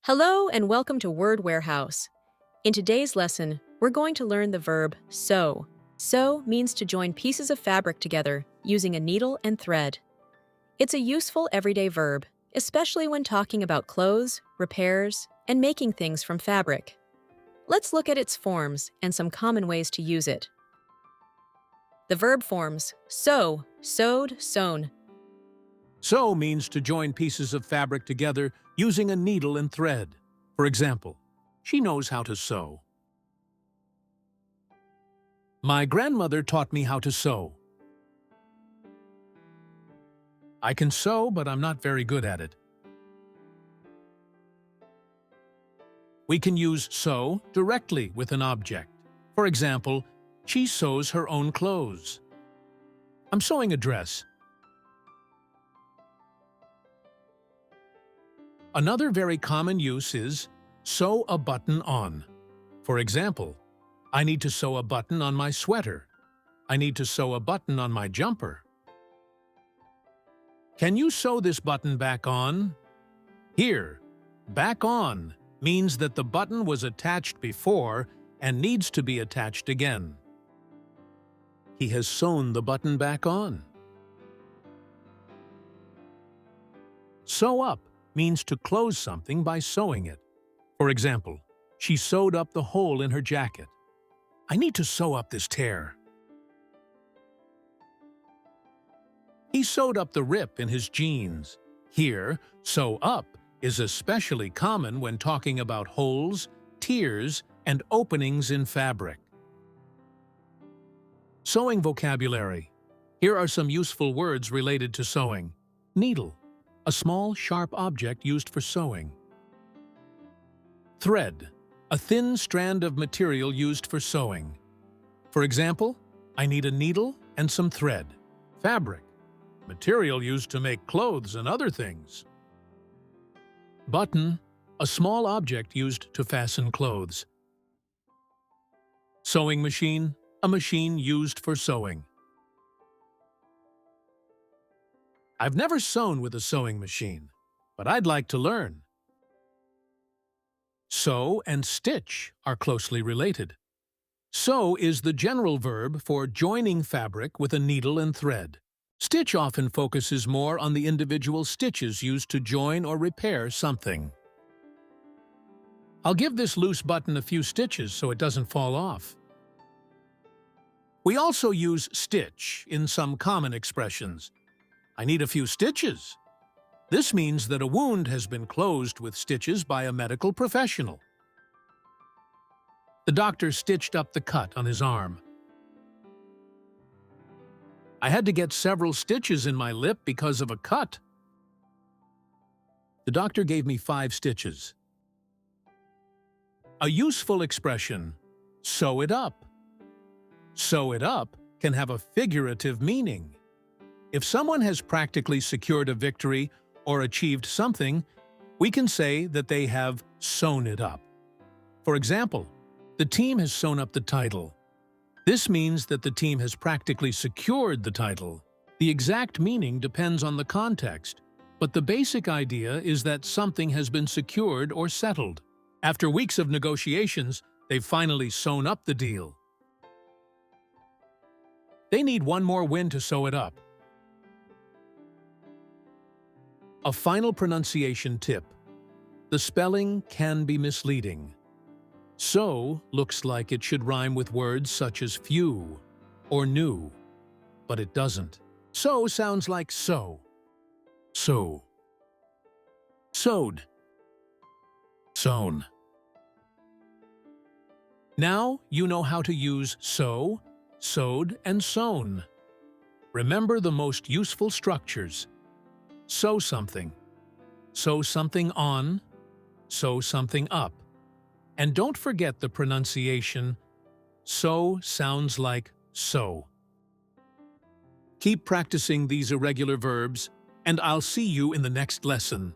Hello and welcome to Word Warehouse. In today's lesson, we're going to learn the verb sew. Sew means to join pieces of fabric together using a needle and thread. It's a useful everyday verb, especially when talking about clothes, repairs, and making things from fabric. Let's look at its forms and some common ways to use it. The verb forms: sew, sewed, sewn. Sew means to join pieces of fabric together using a needle and thread. For example, she knows how to sew. My grandmother taught me how to sew. I can sew, but I'm not very good at it. We can use sew directly with an object. For example, she sews her own clothes. I'm sewing a dress. Another very common use is sew a button on. For example, I need to sew a button on my sweater. I need to sew a button on my jumper. Can you sew this button back on? Here, back on means that the button was attached before and needs to be attached again. He has sewn the button back on. Sew up means to close something by sewing it. For example, she sewed up the hole in her jacket. I need to sew up this tear. He sewed up the rip in his jeans. Here, sew up is especially common when talking about holes, tears, and openings in fabric. Sewing vocabulary. Here are some useful words related to sewing. Needle, a small, sharp object used for sewing. Thread, a thin strand of material used for sewing. For example, I need a needle and some thread. Fabric, material used to make clothes and other things. Button, a small object used to fasten clothes. Sewing machine, a machine used for sewing. I've never sewn with a sewing machine, but I'd like to learn. Sew and stitch are closely related. Sew is the general verb for joining fabric with a needle and thread. Stitch often focuses more on the individual stitches used to join or repair something. I'll give this loose button a few stitches so it doesn't fall off. We also use stitch in some common expressions. I need a few stitches. This means that a wound has been closed with stitches by a medical professional. The doctor stitched up the cut on his arm. I had to get several stitches in my lip because of a cut. The doctor gave me 5 stitches. A useful expression, sew it up. Sew it up can have a figurative meaning. If someone has practically secured a victory or achieved something, we can say that they have sewn it up. For example, the team has sewn up the title. This means that the team has practically secured the title. The exact meaning depends on the context, but the basic idea is that something has been secured or settled. After weeks of negotiations, they've finally sewn up the deal. They need one more win to sew it up. A final pronunciation tip. The spelling can be misleading. Sew looks like it should rhyme with words such as few or new, but it doesn't. Sew sounds like sew. Sew. Sewed. Sewn. Now you know how to use sew, sewed, and sewn. Remember the most useful structures. Sew something on, sew something up. And don't forget the pronunciation, sew sounds like sew. Keep practicing these irregular verbs, and I'll see you in the next lesson.